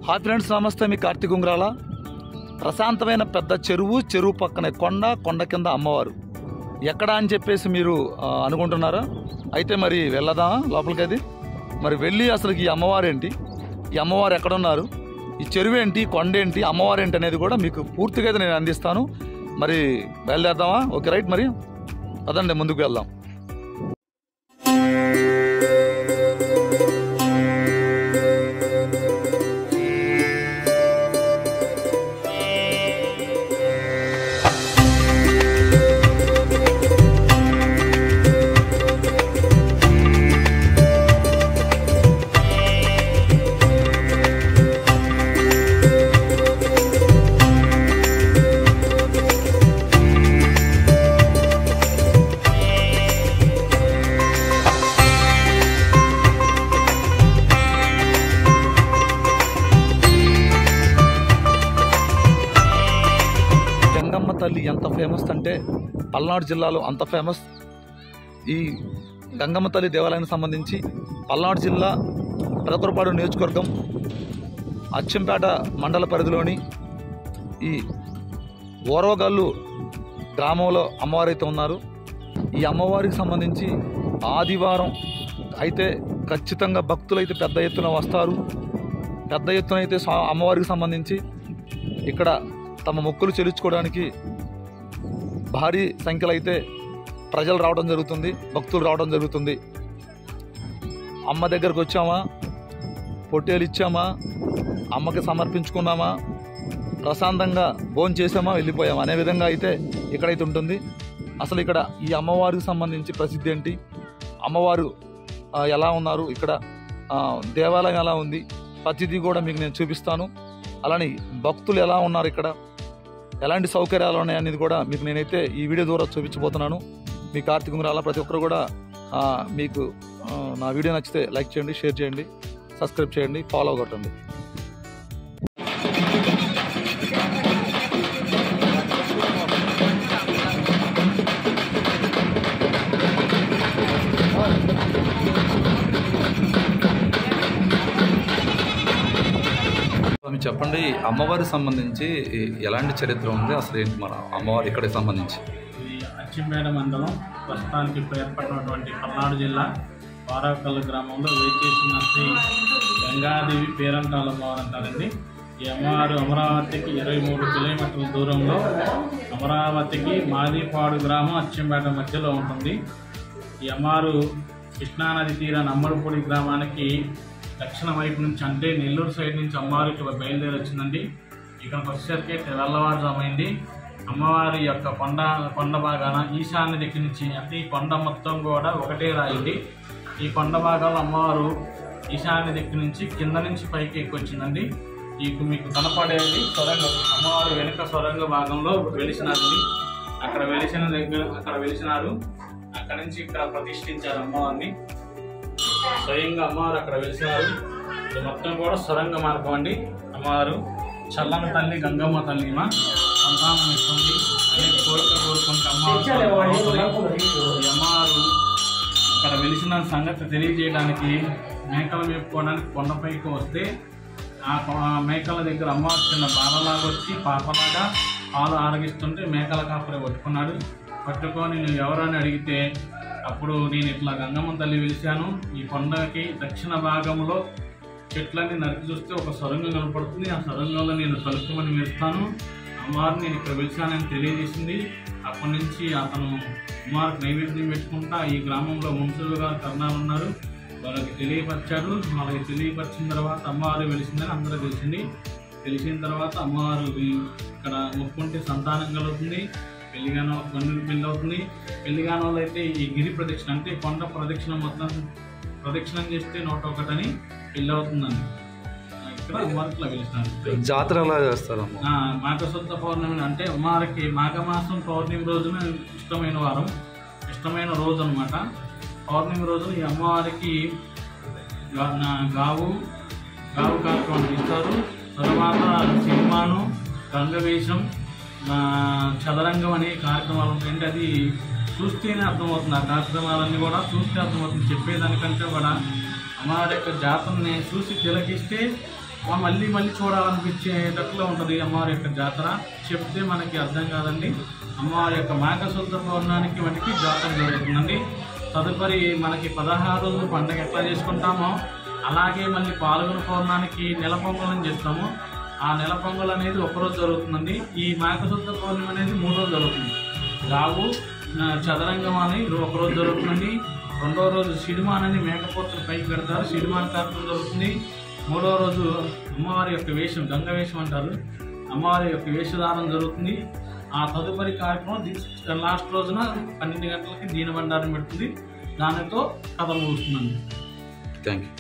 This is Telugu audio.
హాయ్ ఫ్రెండ్స్, నమస్తే. మీ కార్తీక్ ఉంగరాల. ప్రశాంతమైన పెద్ద చెరువు పక్కనే కొండ కింద అమ్మవారు ఎక్కడ అని చెప్పేసి మీరు అనుకుంటున్నారా? అయితే మరి వెళ్ళదామా లోపలికి? అది మరి వెళ్ళి అసలు ఈ అమ్మవారు ఏంటి, ఈ అమ్మవారు ఎక్కడున్నారు, ఈ చెరువు ఏంటి, కొండ ఏంటి, అమ్మవారు ఏంటి అనేది కూడా మీకు పూర్తిగా అయితే నేను అందిస్తాను. మరి బయలుదేరదామా? Okay, right. మరి అదండి, ముందుకు వెళ్దాం. తల్లి ఎంత ఫేమస్ అంటే పల్నాడు జిల్లాలో అంత ఫేమస్. ఈ గంగమ్మ తల్లి దేవాలయానికి సంబంధించి పల్నాడు జిల్లా పెదకూరపాడు నియోజకవర్గం అచ్చంపేట మండల పరిధిలోని ఈ ఓరవగల్లు గ్రామంలో అమ్మవారు అయితే ఉన్నారు. ఈ అమ్మవారికి సంబంధించి ఆదివారం అయితే ఖచ్చితంగా భక్తులు అయితే పెద్ద ఎత్తున వస్తారు. పెద్ద ఎత్తున అయితే అమ్మవారికి సంబంధించి ఇక్కడ తమ మొక్కులు చెల్లించుకోవడానికి భారీ సంఖ్యలో అయితే ప్రజలు రావడం జరుగుతుంది, భక్తులు రావడం జరుగుతుంది. అమ్మ దగ్గరకు వచ్చామా, పొట్టేలు ఇచ్చామా, అమ్మకి సమర్పించుకున్నామా, ప్రశాంతంగా భోజనం చేసామా, వెళ్ళిపోయామా అనే విధంగా అయితే ఇక్కడైతే ఉంటుంది. అసలు ఇక్కడ ఈ అమ్మవారికి సంబంధించి ప్రసిద్ధి ఏంటి, అమ్మవారు ఎలా ఉన్నారు, ఇక్కడ దేవాలయం ఎలా ఉంది, ప్రతిదీ కూడా మీకు నేను చూపిస్తాను. అలానే భక్తులు ఎలా ఉన్నారు, ఇక్కడ ఎలాంటి సౌకర్యాలు ఉన్నాయి అనేది కూడా మీకు నేనైతే ఈ వీడియో ద్వారా చూపించబోతున్నాను. మీ కార్తీక్ ఉంగరాల ప్రతి ఒక్కరు కూడా మీకు నా వీడియో నచ్చితే లైక్ చేయండి, షేర్ చేయండి, సబ్స్క్రైబ్ చేయండి, ఫాలో కొట్టండి. చెప్పండి, అమ్మవారికి సంబంధించి ఎలాంటి చరిత్ర ఉంది, అసలు ఏంటి మన అమ్మవారి ఇక్కడికి సంబంధించి? అచ్చంపేట మండలం ప్రస్తుతానికి ఇప్పుడు ఏర్పడినటువంటి పల్నాడు జిల్లా వారవకల్లు గ్రామంలో వేచేసిన శ్రీ గంగాదేవి పేరంటాల అమ్మవారు అంటారండి. ఈ అమ్మవారు అమరావతికి 23 కిలోమీటర్ల దూరంలో, అమరావతికి మాదిపాడు గ్రామం అచ్చంపేట మధ్యలో ఉంటుంది. ఈ అమ్మవారు కృష్ణానది తీరాన అమ్మడిపూడి గ్రామానికి దక్షిణ వైపు నుంచి, అంటే నెల్లూరు సైడ్ నుంచి అమ్మవారికి బయలుదేరి వచ్చిందండి. ఇక్కడికి వచ్చేసరికి తెల్లవారుజామైంది. అమ్మవారి యొక్క కొండ భాగాన ఈశాన్య దగ్గర నుంచి, అంటే ఈ కొండ మొత్తం కూడా ఒకటే రాయింది. ఈ కొండ భాగంలో అమ్మవారు ఈశాన్య దగ్గర నుంచి కింద నుంచి పైకి ఎక్కొచ్చిందండి. మీకు కనపడేది సొరంగం. అమ్మవారు వెనుక సొరంగ భాగంలో వెలిసినారండి. అక్కడ వెలిసినారు. అక్కడ నుంచి ఇక్కడ ప్రతిష్ఠించారు అమ్మవారిని. స్వయంగా అమ్మవారు అక్కడ వెలిసినారు. ఇది మొత్తం కూడా సొరంగ మార్గం అండి. అమ్మవారు చల్లని తల్లి, గంగమ్మ తల్లి, సంతానం ఇస్తుంది. అనేక కోరికలు కోరుకుంటే అమ్మవారు అక్కడ వెలిసిన సంగతి తెలియజేయడానికి మేకలు మేపుకోవడానికి కొండపైకి వస్తే ఆ మేకల దగ్గర అమ్మవారు చిన్న బాలలాగా వచ్చి పాపలాగా పాలు ఆరగిస్తుంటే మేకల కాపరి పట్టుకొని నువ్వు ఎవరని అడిగితే, అప్పుడు నేను ఇట్లా గంగమ్మ తల్లి వెలిశాను. ఈ కొండకి దక్షిణ భాగంలో చెట్లన్నీ నరికి చూస్తే ఒక సొరంగం కనపడుతుంది. ఆ సొరంగంలో నేను కలుపుమని వేస్తాను. అమ్మవారిని నేను ఇక్కడ వెలిశానని తెలియజేసింది. అప్పటి నుంచి అతను అమ్మవారికి నైవేద్యం పెట్టుకుంటా ఈ గ్రామంలో మనుషులు గారు కర్ణాలు ఉన్నారు, వాళ్ళకి తెలియపరిచారు. వాళ్ళకి తెలియపరిచిన తర్వాత అమ్మవారు వెలిసిందని అందరూ తెలిసిన తర్వాత అమ్మవారు ఇక్కడ మొక్కుంటే సంతానం కలుగుతుంది. పెళ్లిగానో పెళ్లి అవుతుంది. పెళ్లిగానో వాళ్ళు అయితే ఈ గిరి ప్రదక్షిణ, అంటే కొండ ప్రదక్షిణ మొత్తం ప్రదక్షిణం చేస్తే 101 అని పెళ్లి అవుతుందండి. ఇక్కడ అమ్మవారిలో వెలిసినారు. జాతర ఎలా చేస్తారు? మాఘశుద్ధ పౌర్ణమి అంటే అమ్మవారికి మాఘమాసం పౌర్ణమి రోజున ఇష్టమైన రోజు అనమాట. పౌర్ణమి రోజున ఈ అమ్మవారికి గావు కార్యక్రమం ఇస్తారు. తర్వాత సినిమాను, గంగవేషం, చదరంగం అనే కార్యక్రమాలు ఉంటాయంటే అది చూస్తేనే అర్థమవుతుంది. ఆ కార్యక్రమాలన్నీ కూడా చూస్తే అర్థమవుతుంది. చెప్పేదానికంటే కూడా అమ్మవారి యొక్క జాతరని చూసి తిలకిస్తే మళ్ళీ మళ్ళీ చూడాలనిపించేటట్లు ఉంటుంది అమ్మవారి యొక్క జాతర. చెప్తే మనకి అర్థం కాదండి. అమ్మవారి యొక్క మాఘశుద్ధ పౌర్ణానికి మనకి జాతర జరుగుతుందండి. తదుపరి మనకి 16 రోజులు పండుగ ఎట్లా చేసుకుంటామో అలాగే మళ్ళీ పాల్గొన పౌర్ణానికి నెల పొంగలని చేస్తాము. ఆ నెల పొంగల్ అనేది ఒకరోజు జరుగుతుందండి. ఈ మాఘశుద్ధ పౌర్ణమి అనేది 3 రోజులు జరుగుతుంది. రావు చదరంగం అని ఒకరోజు జరుగుతుందండి. 2వ రోజు సిడిమానని మేకపోతులు పైకి పెడతారు, సిడిమాన్ కార్యక్రమం జరుగుతుంది. 3వ రోజు అమ్మవారి యొక్క వేషం, గంగ వేషం అంటారు, అమ్మవారి యొక్క వేషధారం జరుగుతుంది. ఆ తదుపరి కార్యక్రమం లాస్ట్ రోజున 12 గంటలకి దీనబండారం పెడుతుంది. దానితో కథ ముగుస్తుందండి. Thank you.